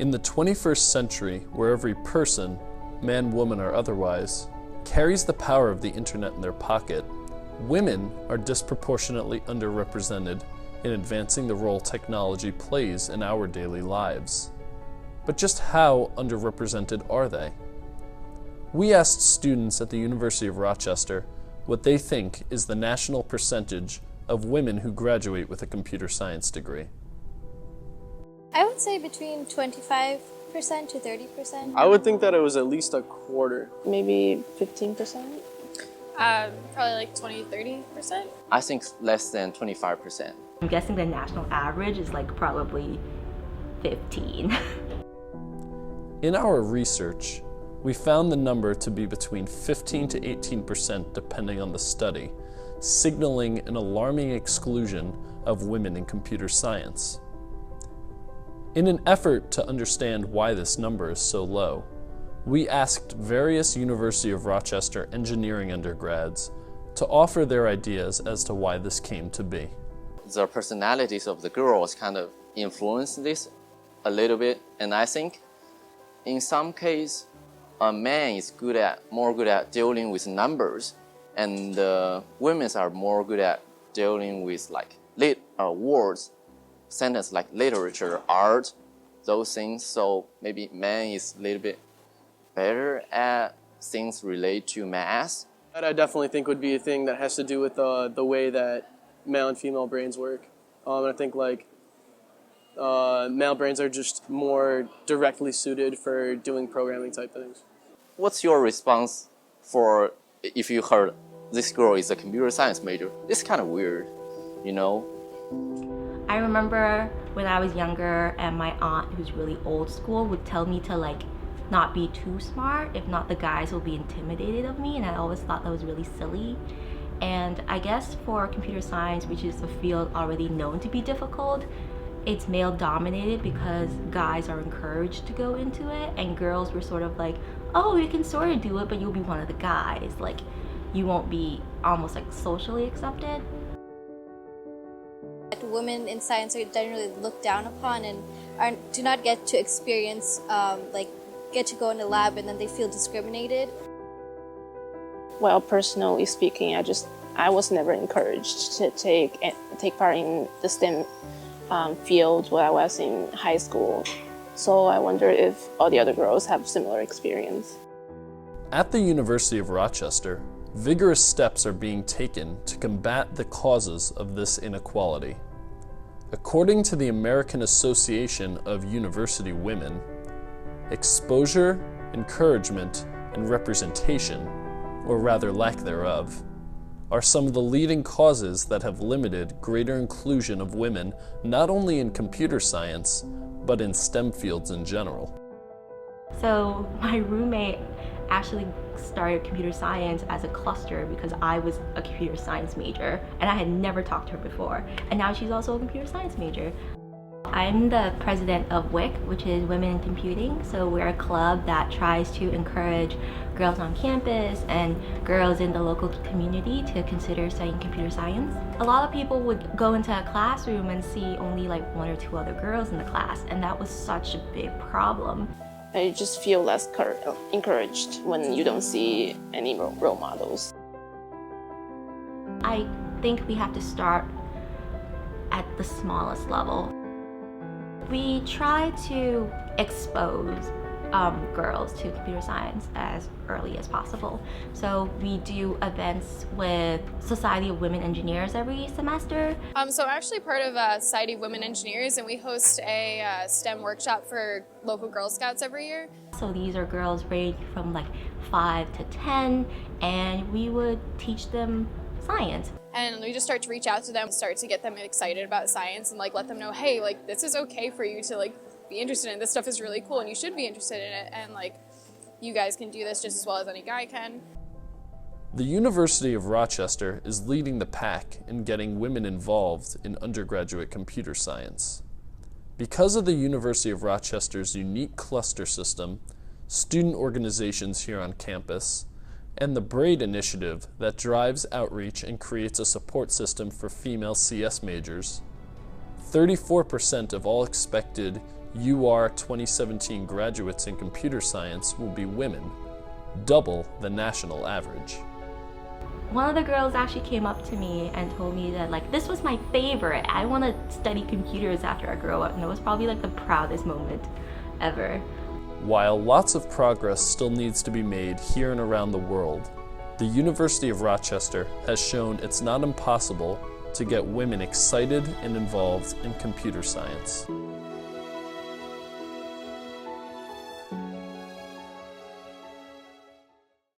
In the 21st century, where every person, man, woman, or otherwise, carries the power of the internet in their pocket, women are disproportionately underrepresented in advancing the role technology plays in our daily lives. But just how underrepresented are they? We asked students at the University of Rochester what they think is the national percentage of women who graduate with a computer science degree. I would say between 25% to 30%. I would think that it was at least a quarter. Maybe 15%? Probably like 20-30%. I think less than 25%. I'm guessing the national average is like probably 15. In our research, we found the number to be between 15 to 18% depending on the study, signaling an alarming exclusion of women in computer science. In an effort to understand why this number is so low, we asked various University of Rochester engineering undergrads to offer their ideas as to why this came to be. The personalities of the girls kind of influence this a little bit, and I think in some case, a man is more good at dealing with numbers, and women are more good at dealing with like words, sentence like literature, art, those things. So maybe man is a little bit better at things related to math. That I definitely think would be a thing that has to do with the way that male and female brains work. I think like male brains are just more directly suited for doing programming type things. What's your response for if you heard this girl is a computer science major? It's kind of weird, you know? I remember when I was younger and my aunt, who's really old school, would tell me to like not be too smart, if not the guys will be intimidated of me, and I always thought that was really silly. And I guess for computer science, which is a field already known to be difficult, it's male dominated because guys are encouraged to go into it, and girls were sort of like, oh, you can sort of do it, but you'll be one of the guys. Like, you won't be almost like socially accepted. Women in science are generally looked down upon and do not get to experience, get to go in the lab, and then they feel discriminated. Well, personally speaking, I was never encouraged to take part in the STEM field when I was in high school. So I wonder if all the other girls have similar experience. At the University of Rochester, vigorous steps are being taken to combat the causes of this inequality. According to the American Association of University Women, exposure, encouragement, and representation, or rather lack thereof, are some of the leading causes that have limited greater inclusion of women not only in computer science, but in STEM fields in general. So my roommate actually started computer science as a cluster because I was a computer science major and I had never talked to her before, and now she's also a computer science major. I'm the president of WIC, which is Women in Computing. So we're a club that tries to encourage girls on campus and girls in the local community to consider studying computer science. A lot of people would go into a classroom and see only like one or two other girls in the class, and that was such a big problem. I just feel less encouraged when you don't see any role models. I think we have to start at the smallest level. We try to expose girls to computer science as early as possible. So we do events with Society of Women Engineers every semester. So I'm actually part of Society of Women Engineers, and we host a STEM workshop for local Girl Scouts every year. So these are girls ranged from like 5 to 10, and we would teach them science. And we just start to reach out to them, start to get them excited about science, and like let them know, hey, like this is okay for you to like be interested in. This stuff is really cool and you should be interested in it, and like you guys can do this just as well as any guy can. The University of Rochester is leading the pack in getting women involved in undergraduate computer science. Because of the University of Rochester's unique cluster system, student organizations here on campus, and the BRAID initiative that drives outreach and creates a support system for female CS majors, 34% of all expected UR 2017 graduates in computer science will be women, double the national average. One of the girls actually came up to me and told me that like this was my favorite. I want to study computers after I grow up, and it was probably like the proudest moment ever. While lots of progress still needs to be made here and around the world, the University of Rochester has shown it's not impossible to get women excited and involved in computer science.